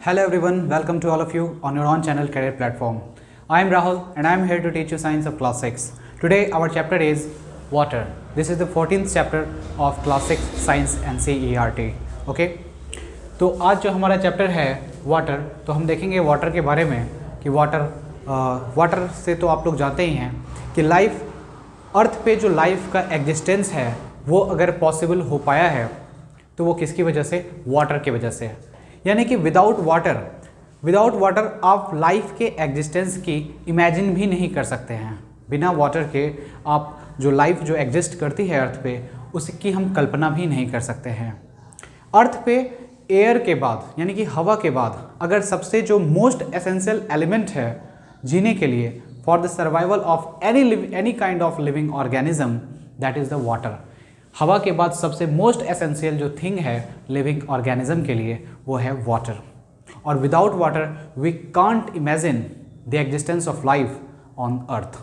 Hello everyone, welcome to all of you on your own channel career platform. I am Rahul and I am here to teach you science of class 6. Today our chapter is water. This is the 14th chapter of class 6 science NCERT. Okay? तो आज जो हमारा chapter है water, तो हम देखेंगे water के बारे में कि वाटर से तो आप लोग जानते ही हैं कि लाइफ अर्थ पे जो लाइफ का एग्जिस्टेंस है वो अगर पॉसिबल हो पाया है तो वो किसकी वजह से, वाटर की वजह से। यानी कि विदाउट वाटर आप लाइफ के एग्जिस्टेंस की इमेजिन भी नहीं कर सकते हैं। बिना वाटर के आप जो लाइफ जो एग्जिस्ट करती है अर्थ पे उसकी हम कल्पना भी नहीं कर सकते हैं। अर्थ पे एयर के बाद यानी कि हवा के बाद अगर सबसे जो मोस्ट एसेंशियल एलिमेंट है जीने के लिए for the survival of any kind of living organism, that is the water. हवा के बाद सबसे मोस्ट एसेंशियल जो थिंग है लिविंग ऑर्गेनिज्म के लिए वो है वाटर। और without water we can't imagine the existence of life on earth.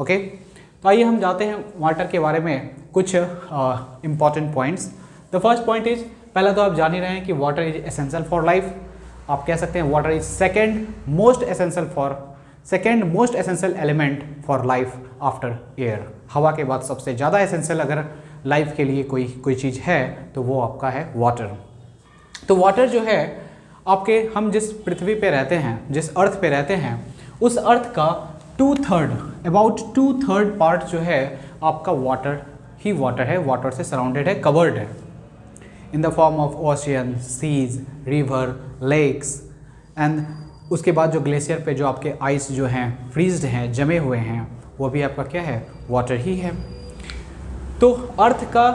Okay, तो आइए हम जाते हैं वाटर के बारे में कुछ important points. The first point is, पहला तो आप जान ही रहे हैं कि water is essential for life. आप कह सकते हैं water is second most essential element for life after air. हवा के बाद सबसे ज़्यादा एसेंशियल अगर लाइफ के लिए कोई चीज़ है तो वो आपका है वाटर। तो वाटर जो है आपके, हम जिस पृथ्वी पे रहते हैं, जिस अर्थ पे रहते हैं, उस अर्थ का अबाउट टू थर्ड पार्ट जो है आपका वाटर ही वाटर है, वाटर से सराउंडेड है, कवर्ड है in the form of ocean, seas, river, lakes and उसके बाद जो ग्लेशियर पे जो आपके आइस जो हैं फ्रीज्ड हैं, जमे हुए हैं, वो भी आपका क्या है, वाटर ही है। तो अर्थ का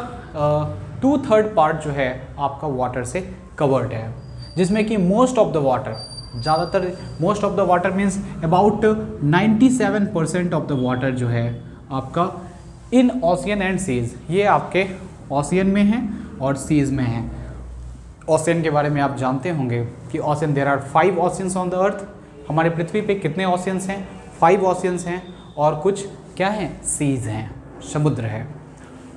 2/3 पार्ट जो है आपका वाटर से कवर्ड है, जिसमें कि मोस्ट ऑफ द वाटर, ज़्यादातर most of the water means about 97% of the water जो है आपका इन ओशियन एंड सीज, ये आपके ओशियन में है और सीज में है। ओशियन के बारे में आप जानते होंगे कि ocean, there are 5 oceans on the earth. हमारे पृथ्वी पे कितने ओशियंस हैं? 5 ओशियंस हैं और कुछ क्या हैं, सीज हैं, समुद्र है।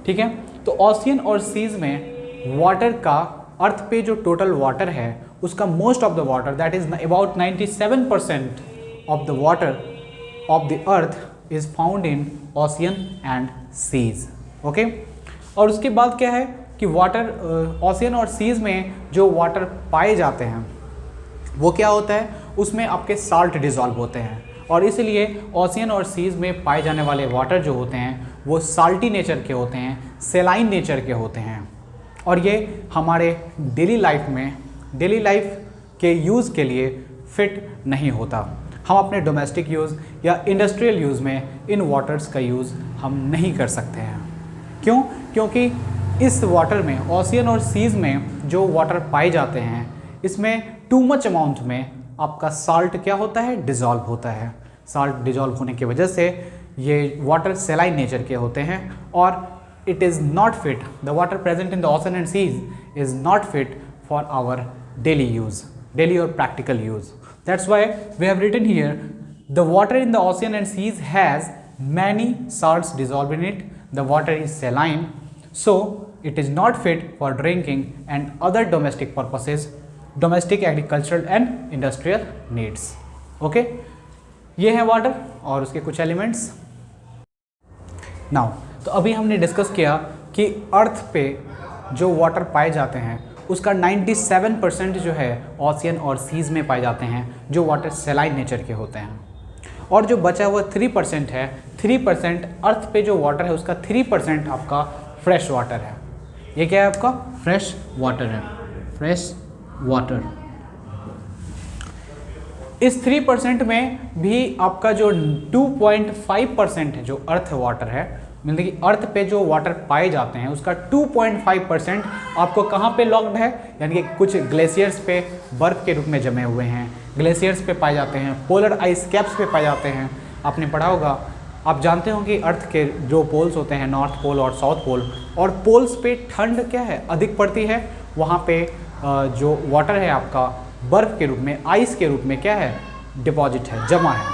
ठीक है, तो ओशियन और सीज में वाटर का, अर्थ पे जो टोटल वाटर है उसका most of the water, that is about 97% of the water of the earth is found in ocean and seas. Okay, और उसके बाद क्या है कि वाटर, ओशियन और सीज में जो वाटर पाए जाते हैं वो क्या होता है, उसमें आपके साल्ट डिज़ोल्व होते हैं और इसलिए ओशियन और सीज में पाए जाने वाले वाटर जो होते हैं वो साल्टी नेचर के होते हैं, सेलाइन नेचर के होते हैं। और ये हमारे डेली लाइफ के यूज़ के लिए फिट नहीं होता। हम अपने डोमेस्टिक यूज़ या इंडस्ट्रियल यूज़ में इन वाटर्स का यूज़ हम नहीं कर सकते हैं। क्यों? क्योंकि इस वाटर में, ओशियन और सीज में जो वाटर पाए जाते हैं, इसमें टू मच अमाउंट में आपका साल्ट क्या होता है, डिज़ोल्व होता है। साल्ट डिज़ोल्व होने की वजह से ये वाटर सेलाइन नेचर के होते हैं और it is not fit, the water present in the ocean and seas is not fit for our daily और practical use. That's why we have written here the water in the ocean and seas has many salts dissolved in it, the water is saline, so it is not fit for drinking and other domestic purposes, domestic agricultural and industrial needs. Okay, ये है water और उसके कुछ elements. Now, तो अभी हमने discuss किया कि अर्थ पे जो वाटर पाए जाते हैं उसका 97% जो है ओशियन और सीज में पाए जाते हैं, जो वाटर सेलाइन नेचर के होते हैं। और जो बचा हुआ 3% है, 3% अर्थ पे जो वाटर है उसका 3% आपका फ्रेश वाटर है। ये क्या है आपका, फ्रेश वाटर है, फ्रेश वाटर। इस 3% में भी आपका जो 2.5% है जो अर्थ वाटर है, मतलब कि अर्थ पे जो वाटर पाए जाते हैं उसका 2.5% आपको कहाँ पे लॉक्ड है, यानी कि कुछ ग्लेशियर्स पे बर्फ़ के रूप में जमे हुए हैं, ग्लेशियर्स पे पाए जाते हैं, पोलर आइस कैप्स पे पाए जाते हैं। आपने पढ़ा होगा, आप जानते हो कि अर्थ के जो पोल्स होते हैं, नॉर्थ पोल और साउथ पोल, और पोल्स पे ठंड क्या है, अधिक पड़ती है, वहाँ पे जो वाटर है आपका बर्फ़ के रूप में, आइस के रूप में क्या है, डिपॉजिट है, जमा है।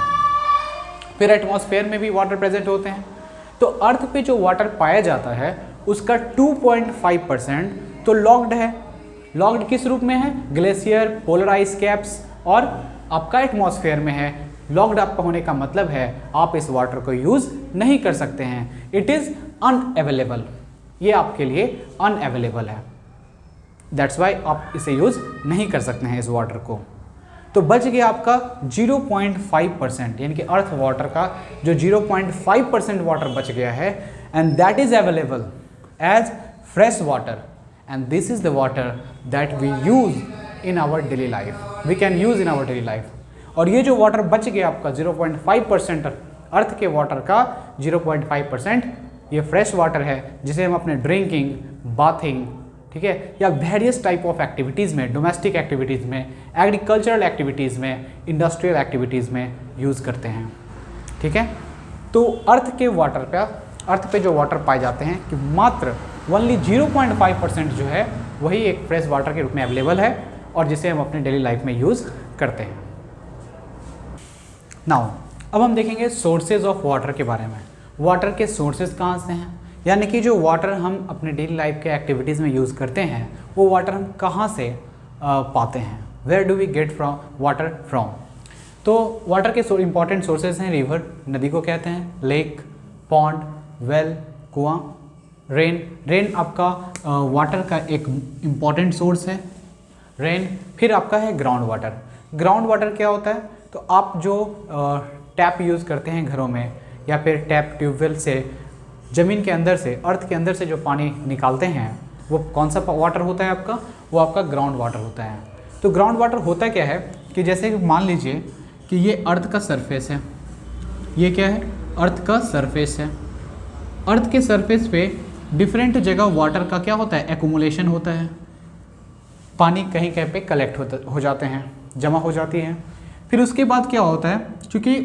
फिर एटमॉस्फेयर में भी वाटर प्रेजेंट होते हैं। तो अर्थ पे जो वाटर पाया जाता है उसका 2.5% तो लॉक्ड है, लॉक्ड किस रूप में है? ग्लेशियर, पोलर आइस कैप्स और आपका एटमॉस्फेयर में है। लॉक्ड आपका होने का मतलब है आप इस वाटर को यूज़ नहीं कर सकते हैं, इट इज़ अनअवेलेबल, ये आपके लिए अनअवेलेबल है, दैट्स वाई आप इसे यूज़ नहीं कर सकते हैं इस वाटर को। तो बच गया आपका 0.5%, यानी कि अर्थ वाटर का जो 0.5% वाटर बच गया है, and that is available as fresh water, and this is the water that we use in our daily life, we can use in our daily life. और ये जो वाटर बच गया आपका 0.5%, अर्थ के वाटर का 0.5%, ये फ्रेश वाटर है जिसे हम अपने ड्रिंकिंग, बाथिंग, ठीक है, या वेरियस टाइप ऑफ एक्टिविटीज़ में, डोमेस्टिक एक्टिविटीज़ में, एग्रीकल्चरल एक्टिविटीज़ में, इंडस्ट्रियल एक्टिविटीज़ में यूज़ करते हैं, ठीक है। तो अर्थ के वाटर पे, अर्थ पे जो वाटर पाए जाते हैं कि मात्र ओनली 0.5% जो है वही एक फ्रेश वाटर के रूप में अवेलेबल है और जिसे हम अपने डेली लाइफ में यूज़ करते हैं। नाउ अब हम देखेंगे सोर्सेज ऑफ वाटर के बारे में। वाटर के सोर्सेज कहाँ से हैं, यानी कि जो वाटर हम अपने डेली लाइफ के एक्टिविटीज़ में यूज़ करते हैं वो वाटर हम कहाँ से पाते हैं, where do we get from water from. तो वाटर के इंपॉर्टेंट सोर्सेज हैं रिवर, नदी को कहते हैं, लेक, पॉन्ड, वेल, कुआं, रेन। रेन आपका वाटर का एक इम्पॉर्टेंट सोर्स है, रेन। फिर आपका है ग्राउंड वाटर। ग्राउंड वाटर क्या होता है, तो आप जो टैप यूज़ करते हैं घरों में या फिर टैप ट्यूबवेल से ज़मीन के अंदर से, अर्थ के अंदर से जो पानी निकालते हैं वो कौन सा वाटर होता है आपका, वो आपका ग्राउंड वाटर होता है। तो ग्राउंड वाटर होता क्या है कि जैसे कि मान लीजिए कि ये अर्थ का सरफेस है, ये क्या है, अर्थ का सरफेस है। अर्थ के सरफेस पे डिफरेंट जगह वाटर का क्या होता है, एक्यूमुलेशन होता है, पानी कहीं कहीं पे कलेक्ट हो जाते हैं, जमा हो जाती है। फिर उसके बाद क्या होता है, क्योंकि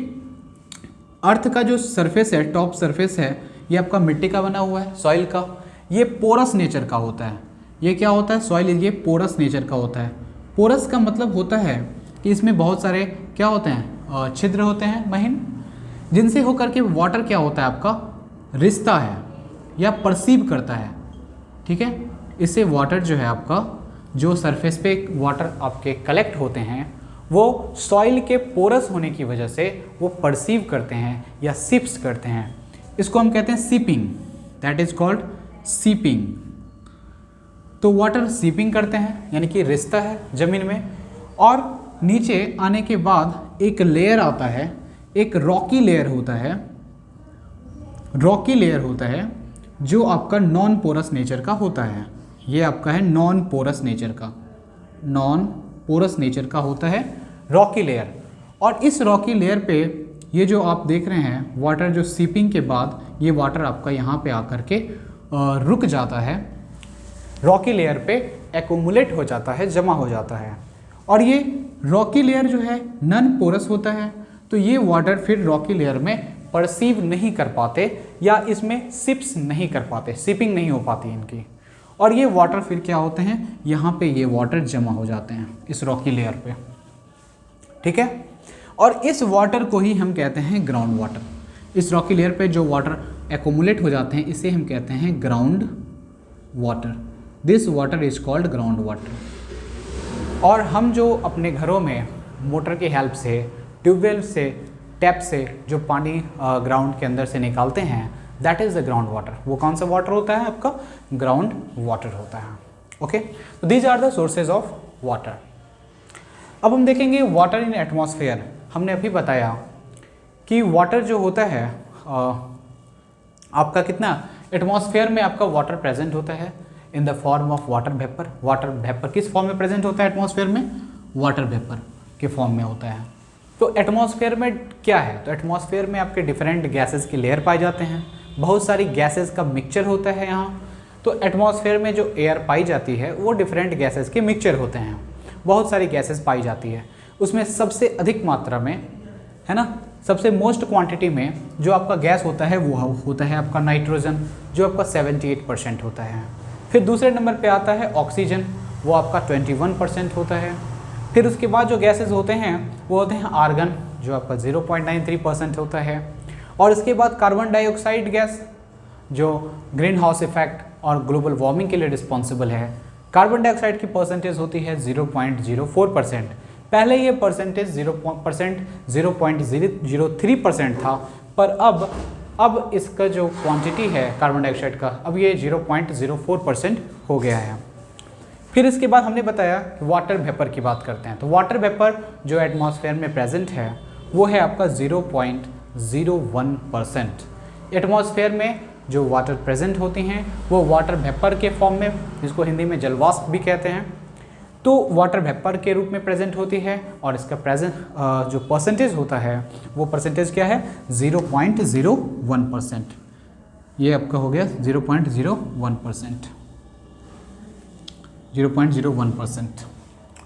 अर्थ का जो सरफेस है, टॉप सरफेस है, ये आपका मिट्टी का बना हुआ है, सॉइल का, ये पोरस नेचर का होता है। ये क्या होता है, सॉइल, ये पोरस नेचर का होता है। पोरस का मतलब होता है कि इसमें बहुत सारे क्या होते हैं, छिद्र होते हैं महीन, जिनसे होकर के वाटर क्या होता है आपका, रिश्ता है या परसीव करता है, ठीक है। इससे वाटर जो है आपका, जो सरफेस पे वाटर आपके कलेक्ट होते हैं वो सॉइल के पोरस होने की वजह से वो परसीव करते हैं या सिप्स करते हैं। इसको हम कहते हैं seeping, that is called seeping. तो वाटर सीपिंग करते हैं यानी कि रिश्ता है ज़मीन में, और नीचे आने के बाद एक लेयर आता है, एक रॉकी लेयर होता है, रॉकी लेयर होता है जो आपका नॉन पोरस नेचर का होता है। ये आपका है नॉन पोरस नेचर का, नॉन पोरस नेचर का होता है रॉकी लेयर। और इस रॉकी लेयर पे ये जो आप देख रहे हैं वाटर, जो सीपिंग के बाद ये वाटर आपका यहाँ पे आकर के रुक जाता है, रॉकी लेयर पे एक्यूमुलेट हो जाता है, जमा हो जाता है। और ये रॉकी लेयर जो है नॉन पोरस होता है, तो ये वाटर फिर रॉकी लेयर में परसीव नहीं कर पाते या इसमें सिप्स नहीं कर पाते, सिपिंग नहीं हो पाती इनकी, और ये वाटर फिर क्या होते हैं, यहाँ पे ये वाटर जमा हो जाते हैं इस रॉकी लेयर पे, ठीक है। और इस वाटर को ही हम कहते हैं ग्राउंड वाटर। इस रॉकी लेयर पे जो वाटर एक्यूमुलेट हो जाते हैं इसे हम कहते हैं ground water. This water is called ground water. और हम जो अपने घरों में मोटर की हेल्प से, ट्यूबवेल से, टैप से जो पानी ग्राउंड के अंदर से निकालते हैं, that is the ground water. वो कौन सा वाटर होता है आपका, ग्राउंड वाटर होता है, ओके। तो these are the sources of water. अब हम देखेंगे वाटर इन एटमॉस्फेयर। हमने अभी बताया कि वाटर जो होता है आपका कितना, एटमॉस्फेयर में आपका वाटर प्रेजेंट होता है in the form of water vapour. Water vapour किस फॉर्म में प्रेजेंट होता है एटमॉस्फेयर में, वाटर वेपर के फॉर्म में होता है। तो एटमॉस्फेयर में क्या है, तो एटमॉस्फेयर में आपके डिफरेंट गैसेस की लेयर पाए जाते हैं, बहुत सारी गैसेस का मिक्सचर होता है यहाँ। तो एटमॉस्फेयर में जो एयर पाई जाती है वो डिफरेंट गैसेस के मिक्सचर होते हैं, बहुत सारी गैसेस पाई जाती है। उसमें सबसे अधिक मात्रा में, है ना, सबसे मोस्ट क्वांटिटी में जो आपका गैस होता है वो होता है आपका नाइट्रोजन, जो आपका 78% होता है। फिर दूसरे नंबर पे आता है ऑक्सीजन, वो आपका 21% होता है। फिर उसके बाद जो गैसेस होते हैं वो होते हैं आर्गन, जो आपका 0.93% होता है। और इसके बाद कार्बन डाइऑक्साइड गैस, जो ग्रीन हाउस इफेक्ट और ग्लोबल वार्मिंग के लिए रिस्पॉन्सिबल है, कार्बन डाइऑक्साइड की परसेंटेज होती है 0.04%। पहले ये परसेंटेज 0.03% था, पर अब इसका जो क्वांटिटी है कार्बन डाइऑक्साइड का, अब ये 0.04% हो गया है। फिर इसके बाद हमने बताया कि वाटर वेपर की बात करते हैं। तो वाटर वेपर जो एटमॉस्फेयर में प्रेजेंट है वो है आपका 0.01%। एटमॉस्फेयर में जो वाटर प्रेजेंट होती हैं वो वाटर वेपर के फॉर्म में, जिसको हिंदी में जलवाष्प भी कहते हैं, तो वाटर वेपर के रूप में प्रेजेंट होती है। और इसका जो परसेंटेज होता है वो परसेंटेज क्या है, 0.01%। ये आपका हो गया 0.01%। 0.01%।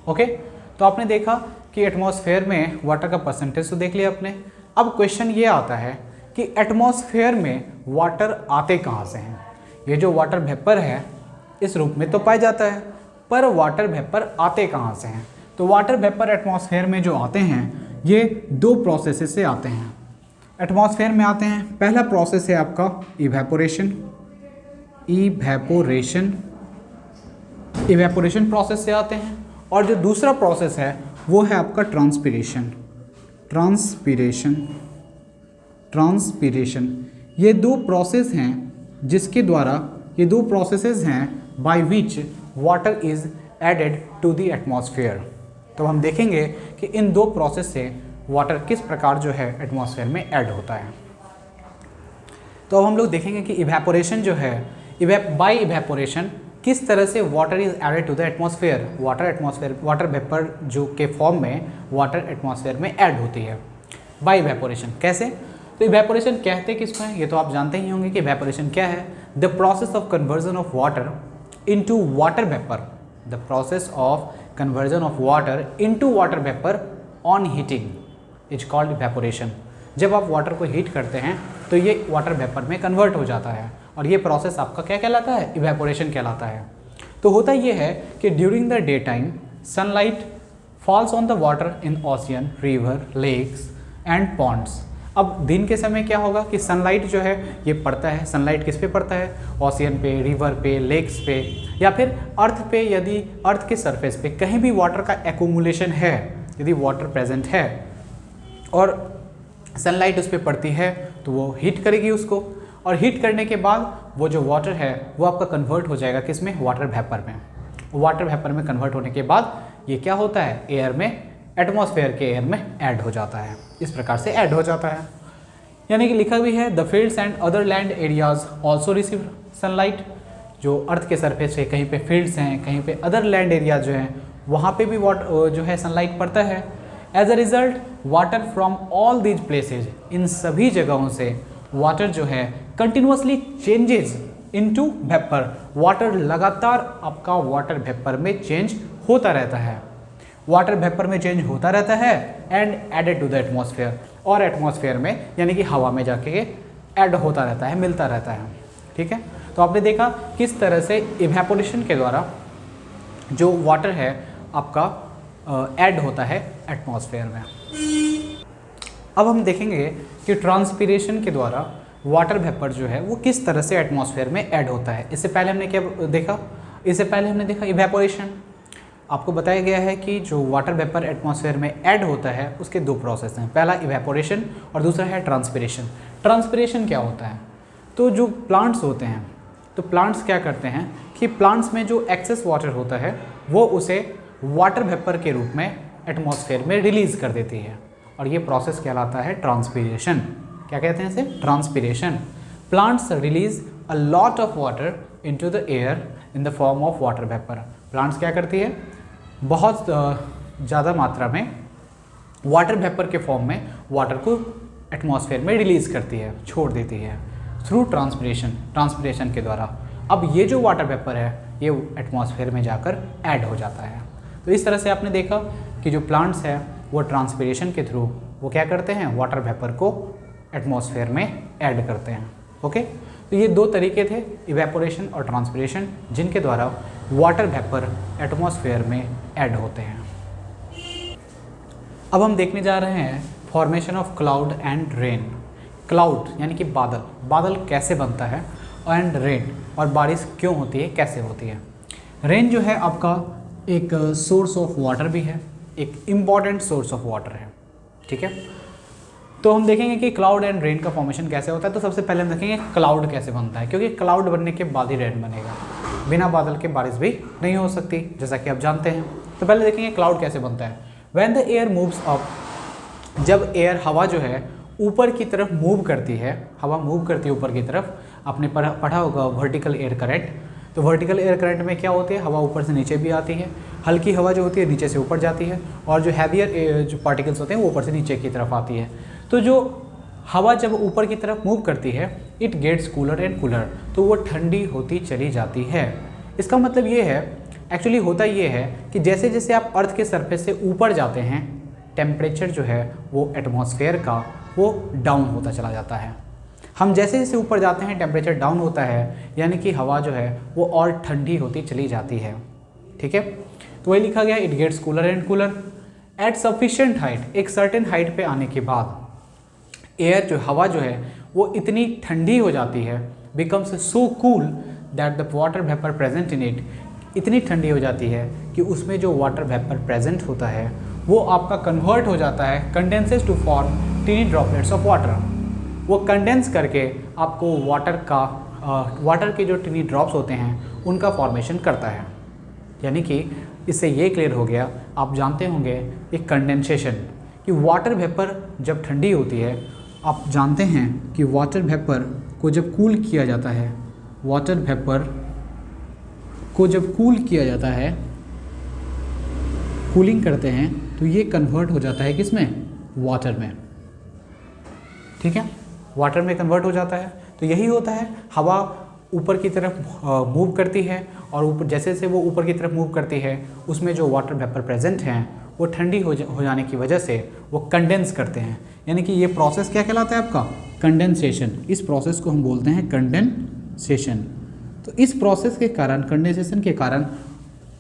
ओके, तो आपने देखा कि एटमॉस्फेयर में वाटर का परसेंटेज तो देख लिया आपने। अब क्वेश्चन ये आता है कि एटमॉस्फेयर में वाटर आते कहाँ से हैं। ये जो वाटर वेपर है इस रूप में तो पाया जाता है, पर वाटर वेपर आते कहाँ से हैं। तो वाटर वेपर एटमॉस्फेयर में जो आते हैं ये दो प्रोसेस से आते हैं। एटमॉस्फेयर में आते हैं, पहला प्रोसेस है आपका इवेपोरेशन प्रोसेस से आते हैं, और जो दूसरा प्रोसेस है वो है आपका ट्रांसपीरेशन। ये दो प्रोसेस हैं जिसके द्वारा, ये दो प्रोसेसेस हैं by which water is added to the atmosphere. तो हम देखेंगे कि इन दो प्रोसेस से वाटर किस प्रकार जो है एटमॉस्फेयर में ऐड होता है। तो अब हम लोग देखेंगे कि इवेपोरेशन जो है, बाय इवेपोरेशन किस तरह से water is added to the atmosphere. Water vapour जो के फॉर्म में वाटर एटमॉस्फेयर में ऐड होती है बाय इवेपोरेशन। कैसे? तो इवेपोरेशन कहते किसको हैं ये तो आप जानते ही होंगे कि इवेपोरेशन क्या है। The process of conversion of water into water vapour, the process of conversion of water into water vapour on heating is called evaporation. जब आप वाटर को हीट करते हैं तो ये वाटर वेपर में कन्वर्ट हो जाता है, और ये प्रोसेस आपका क्या कहलाता है, इवेपोरेशन कहलाता है। तो होता ये है कि during the day time sunlight falls on the water in ocean, river, lakes and ponds. अब दिन के समय क्या होगा कि सनलाइट जो है ये पड़ता है। सनलाइट किस पे पड़ता है, ओशियन पे, रिवर पे, लेक्स पे, या फिर अर्थ पे। यदि अर्थ के सरफेस पे कहीं भी वाटर का एक्यूमुलेशन है, यदि वाटर प्रेजेंट है और सनलाइट उस पर पड़ती है तो वो हीट करेगी उसको, और हीट करने के बाद वो जो वाटर है वो आपका कन्वर्ट हो जाएगा किस में, वाटर वेपर में। वाटर वेपर में कन्वर्ट होने के बाद ये क्या होता है, एयर में, एटमॉस्फेयर के एयर में ऐड हो जाता है। इस प्रकार से ऐड हो जाता है। यानी कि लिखा भी है the fields and other land areas also receive sunlight. जो अर्थ के सरफेस पे कहीं पे फील्ड्स हैं, कहीं पे अदर लैंड एरिया जो हैं वहाँ पे भी जो है सनलाइट पड़ता है। As a result water from all these places, इन सभी जगहों से वाटर जो है continuously changes into vapour. Water लगातार आपका वाटर वेपर में चेंज होता रहता है, वाटर वेपर में चेंज होता रहता है and added to the atmosphere, और एटमॉस्फेयर में यानी कि हवा में जाके ऐड होता रहता है, मिलता रहता है। ठीक है, तो आपने देखा किस तरह से इवेपोरेशन के द्वारा जो वाटर है आपका ऐड होता है एटमॉस्फेयर में। अब हम देखेंगे कि ट्रांसपीरेशन के द्वारा वाटर वेपर जो है वो किस तरह से एटमॉस्फेयर में ऐड होता है। इससे पहले हमने क्या देखा, इससे पहले हमने देखा इवेपोरेशन। आपको बताया गया है कि जो वाटर वेपर एटमॉस्फेयर में ऐड होता है उसके दो प्रोसेस हैं, पहला इवेपोरेशन और दूसरा है ट्रांसपीरेशन। ट्रांसपीरेशन क्या होता है, तो जो प्लांट्स होते हैं, तो प्लांट्स क्या करते हैं कि प्लांट्स में जो एक्सेस वाटर होता है वो उसे वाटर वेपर के रूप में एटमॉस्फेयर में रिलीज़ कर देती है, और ये प्रोसेस कहलाता है ट्रांसपीरेशन। क्या कहते हैं इसे, transpiration. Plants release a lot of water into the air in the form of water vapour. Plants क्या करती है, बहुत ज़्यादा मात्रा में वाटर वेपर के फॉर्म में वाटर को एटमॉस्फेयर में रिलीज़ करती है, छोड़ देती है थ्रू ट्रांसपीरेशन के द्वारा। अब ये जो वाटर वेपर है ये एटमॉस्फेयर में जाकर ऐड हो जाता है। तो इस तरह से आपने देखा कि जो प्लांट्स हैं वो ट्रांसपीरेशन के थ्रू वो क्या करते हैं, वाटर वेपर को एटमॉस्फेयर में ऐड करते हैं। ओके, तो ये दो तरीके थे, इवेपोरेशन और ट्रांसपीरेशन, जिनके द्वारा वाटर वेपर एटमॉस्फेयर में ऐड होते हैं। अब हम देखने जा रहे हैं formation of cloud and rain. Cloud यानी कि बादल, बादल कैसे बनता है, एंड रेन और बारिश क्यों होती है, कैसे होती है। रेन जो है आपका एक सोर्स ऑफ वाटर भी है, एक इम्पॉर्टेंट सोर्स ऑफ वाटर है, ठीक है। तो हम देखेंगे कि क्लाउड एंड रेन का फॉर्मेशन कैसे होता है। तो सबसे पहले हम देखेंगे क्लाउड कैसे बनता है, क्योंकि क्लाउड बनने के बाद ही रेन बनेगा, बिना बादल के बारिश भी नहीं हो सकती, जैसा कि आप जानते हैं। तो पहले देखेंगे क्लाउड कैसे बनता है। When the air moves up, जब एयर हवा जो है ऊपर की तरफ मूव करती है, हवा मूव करती है ऊपर की तरफ, आपने पढ़ा होगा वर्टिकल एयर करंट। तो वर्टिकल एयर करंट में क्या होती है, हवा ऊपर से नीचे भी आती है, हल्की हवा जो होती है नीचे से ऊपर जाती है, और जो हैवियर जो पार्टिकल्स होते हैं वो ऊपर से नीचे की तरफ आती है। तो जो हवा जब ऊपर की तरफ मूव करती है, it gets cooler and cooler, तो वो ठंडी होती चली जाती है। इसका मतलब ये है, एक्चुअली होता ये है कि जैसे जैसे आप अर्थ के सरफेस से ऊपर जाते हैं, टेम्परेचर जो है वो एटमॉस्फेयर का वो डाउन होता चला जाता है। हम जैसे जैसे ऊपर जाते हैं टेम्परेचर डाउन होता है, यानी कि हवा जो है वो और ठंडी होती चली जाती है, ठीक है। तो वही लिखा गया, it gets cooler and cooler at sufficient height, एक सर्टेन हाइट पे आने के बाद एयर जो हवा जो है वो इतनी ठंडी हो जाती है, becomes so cool that the water vapour present in it, इतनी ठंडी हो जाती है कि उसमें जो वाटर वेपर प्रेजेंट होता है वो आपका कन्वर्ट हो जाता है, condenses to form tiny droplets of water. वो कंडेंस करके आपको वाटर के जो टीनी ड्रॉप्स होते हैं उनका फॉर्मेशन करता है। यानी कि इससे ये क्लियर हो गया, आप जानते होंगे एक कंडेंसेशन, कि वाटर वेपर जब ठंडी होती है, आप जानते हैं कि वाटर वेपर को जब कूल किया जाता है, वाटर वेपर को जब कूल किया जाता है, कूलिंग करते हैं, तो ये कन्वर्ट हो जाता है किस में, वाटर में, ठीक है, वाटर में कन्वर्ट हो जाता है। तो यही होता है, हवा ऊपर की तरफ मूव करती है, और ऊपर जैसे जैसे वो ऊपर की तरफ मूव करती है, उसमें जो वाटर वेपर प्रेजेंट हैं वो ठंडी हो जाने की वजह से वो कंडेंस करते हैं। यानी कि ये प्रोसेस क्या कहलाता है आपका, कंडेंसेशन। इस प्रोसेस को हम बोलते हैं कंडेंसेशन। तो इस प्रोसेस के कारण, कंडेंसेशन के कारण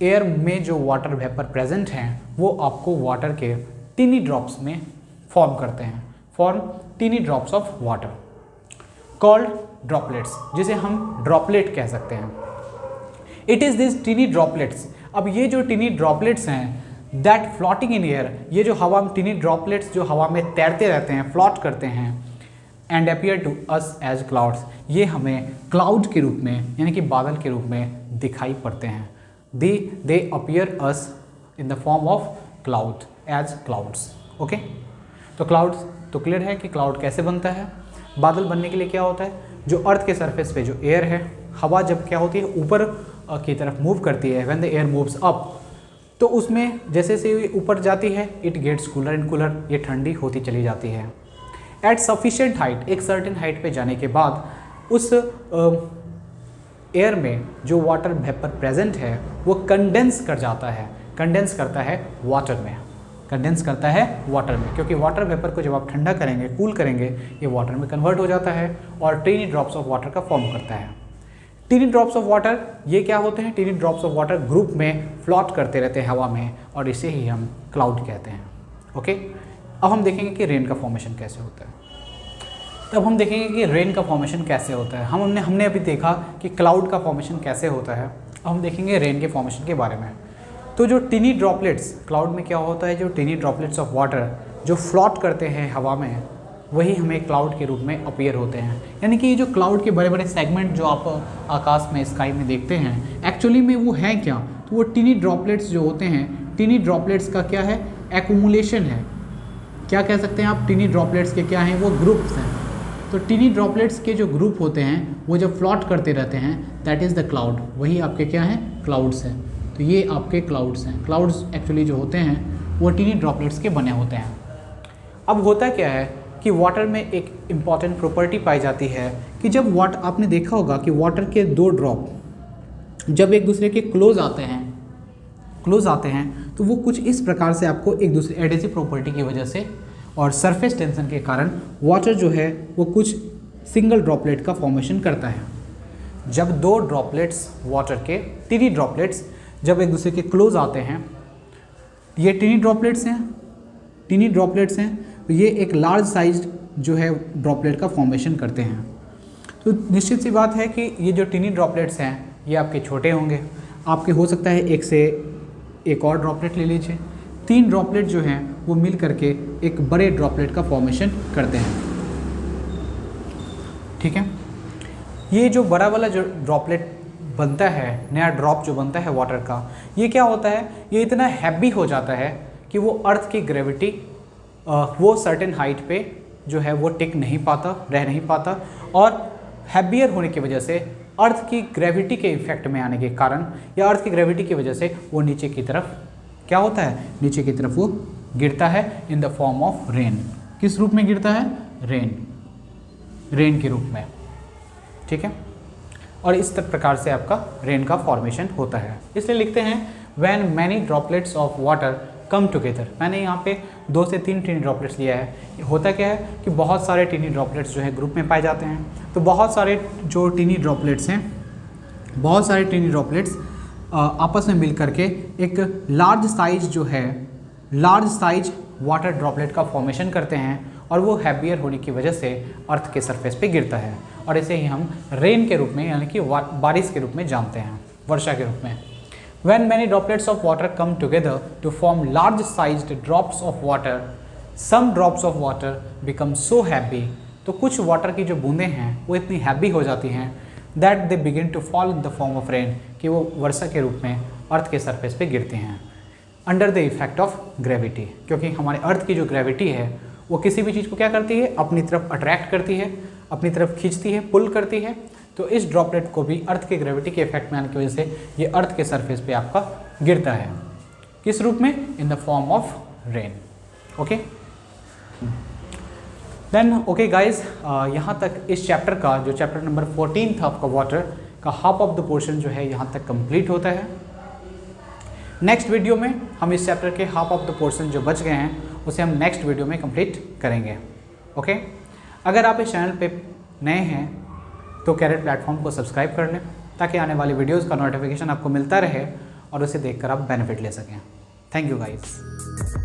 एयर में जो वाटर वेपर प्रेजेंट हैं वो आपको वाटर के टीनी ड्रॉप्स में फॉर्म करते हैं, form tiny drops of water called droplets, जिसे हम ड्रॉपलेट कह सकते हैं। It is this tiny droplets. अब ये जो टीनी ड्रॉपलेट्स हैं दैट फ्लॉटिंग इन एयर, ये जो हवा में टीनी ड्रॉपलेट्स जो हवा में तैरते रहते हैं, फ्लॉट करते हैं, and appear to us as clouds, ये हमें क्लाउड के रूप में यानी कि बादल के रूप में दिखाई पड़ते हैं। They appear us in the form of cloud as clouds. Okay, तो क्लाउड्स तो क्लियर है कि क्लाउड कैसे बनता है। बादल बनने के लिए क्या होता है, जो अर्थ के सरफेस पे जो एयर है, हवा जब क्या होती है ऊपर की तरफ मूव करती है, when the air moves up, तो उसमें जैसे से ऊपर जाती है, it gets cooler and cooler, ये ठंडी होती चली जाती है। एट सफिशिएंट हाइट, एक सर्टेन हाइट पे जाने के बाद उस एयर में जो वाटर वेपर प्रेजेंट है वो कंडेंस कर जाता है, कंडेंस करता है वाटर में, कंडेंस करता है वाटर में, क्योंकि वाटर वेपर को जब आप ठंडा करेंगे, कूल करेंगे, ये वाटर में कन्वर्ट हो जाता है और टीनी ड्रॉप्स ऑफ वाटर का फॉर्म करता है। टीनी ड्रॉप्स ऑफ वाटर ये क्या होते हैं, tiny drops of water group में फ्लॉट करते रहते हैं हवा में, और इसे ही हम क्लाउड कहते हैं। ओके, अब हम देखेंगे कि रेन का फॉर्मेशन कैसे होता है। तब हम देखेंगे कि रेन का फॉर्मेशन कैसे होता है। हमने अभी देखा कि क्लाउड का फॉर्मेशन कैसे होता है, अब हम देखेंगे रेन के फॉर्मेशन के बारे में। तो जो टीनी ड्रॉपलेट्स, क्लाउड में क्या होता है, जो टीनी ड्रॉपलेट्स ऑफ वाटर जो फ्लॉट करते हैं हवा में, वही हमें क्लाउड के रूप में अपीयर होते हैं। यानी कि ये जो क्लाउड के बड़े बड़े सेगमेंट जो आप आकाश में, स्काई में देखते हैं, एक्चुअली में वो हैं क्या, तो वो टीनी ड्रॉपलेट्स जो होते हैं, टीनी ड्रॉपलेट्स का क्या है, एक्यूमुलेशन है। क्या कह सकते हैं आप, टीनी ड्रॉपलेट्स के क्या हैं, वो ग्रुप्स हैं। तो टीनी ड्रॉपलेट्स के जो ग्रुप होते हैं वो जब फ्लॉट करते रहते हैं, दैट इज़ द क्लाउड, वही आपके क्या हैं, क्लाउड्स हैं। तो ये आपके क्लाउड्स हैं। क्लाउड्स एक्चुअली जो होते हैं वो टीनी ड्रॉपलेट्स के बने होते हैं। अब होता क्या है कि वाटर में एक इम्पॉर्टेंट प्रॉपर्टी पाई जाती है कि जब आपने देखा होगा कि वाटर के दो ड्रॉप जब एक दूसरे के क्लोज आते हैं तो वो कुछ इस प्रकार से आपको एक दूसरे एडेसिव प्रॉपर्टी की वजह से और सरफेस टेंशन के कारण वाटर जो है वो कुछ सिंगल ड्रॉपलेट का फॉर्मेशन करता है। जब दो ड्रॉपलेट्स वाटर के, टीनी ड्रॉपलेट्स जब एक दूसरे के क्लोज आते हैं, ये टीनी ड्रॉपलेट्स हैं, तो ये एक लार्ज साइज जो है ड्रॉपलेट का फॉर्मेशन करते हैं। तो निश्चित सी बात है कि ये जो टीनी ड्रॉपलेट्स हैं ये आपके छोटे होंगे। आपके हो सकता है एक से एक और ड्रॉपलेट ले लीजिए, 3 ड्रॉपलेट जो हैं वो मिल करके एक बड़े ड्रॉपलेट का फॉर्मेशन करते हैं। ठीक है, ये जो बड़ा वाला जो ड्रॉपलेट बनता है, नया ड्रॉप जो बनता है वाटर का, ये क्या होता है, ये इतना हैवी हो जाता है कि वो अर्थ की ग्रेविटी वो सर्टेन हाइट पे जो है वो टिक नहीं पाता, रह नहीं पाता, और हैवियर होने की वजह से अर्थ की ग्रेविटी के इफेक्ट में आने के कारण या अर्थ की ग्रेविटी की वजह से वो नीचे की तरफ क्या होता है, नीचे की तरफ वो गिरता है in the form of rain. किस रूप में गिरता है, रेन के रूप में। ठीक है, और इस प्रकार से आपका रेन का फॉर्मेशन होता है। इसलिए लिखते हैं when many droplets of water come together. मैंने यहाँ पे 2 से 3 टीनी ड्रॉपलेट्स लिया है। होता क्या है कि बहुत सारे टीनी ड्रॉपलेट्स जो है ग्रुप में पाए जाते हैं, तो बहुत सारे जो टीनी ड्रॉपलेट्स हैं, बहुत सारे टीनी ड्रॉपलेट्स आपस में मिल करके एक लार्ज साइज जो है, लार्ज साइज वाटर ड्रॉपलेट का फॉर्मेशन करते हैं, और वो हैवियर होने की वजह से अर्थ के सरफेस पे गिरता है, और इसे ही हम रेन के रूप में यानी कि बारिश के रूप में जानते हैं, वर्षा के रूप में। When many droplets of water come together to form large-sized drops of water, some drops of water become so heavy, तो कुछ वाटर की जो बूंदें हैं वो इतनी हैवी हो जाती हैं that they begin to fall in the form of rain, कि वो वर्षा के रूप में अर्थ के सरफेस पे गिरती हैं under the effect of gravity. क्योंकि हमारे अर्थ की जो ग्रेविटी है वो किसी भी चीज़ को क्या करती है, अपनी तरफ अट्रैक्ट करती है, अपनी तरफ खींचती है, पुल करती है। तो इस ड्रॉपलेट को भी अर्थ के ग्रेविटी के इफेक्ट में आने की वजह से ये अर्थ के सरफेस पे आपका गिरता है। किस रूप में, in the form of rain. Okay, then okay guys, यहाँ तक इस चैप्टर का जो चैप्टर नंबर 14 था आपका वाटर का हाफ ऑफ द पोर्शन जो है यहाँ तक कंप्लीट होता है। नेक्स्ट वीडियो में हम इस चैप्टर के हाफ ऑफ द पोर्शन जो बच गए हैं उसे हम नेक्स्ट वीडियो में कंप्लीट करेंगे। ओके, अगर आप इस चैनल पे नए हैं तो कैरेट प्लेटफॉर्म को सब्सक्राइब कर लें ताकि आने वाली वीडियोस का नोटिफिकेशन आपको मिलता रहे और उसे देखकर आप बेनिफिट ले सकें। Thank you guys.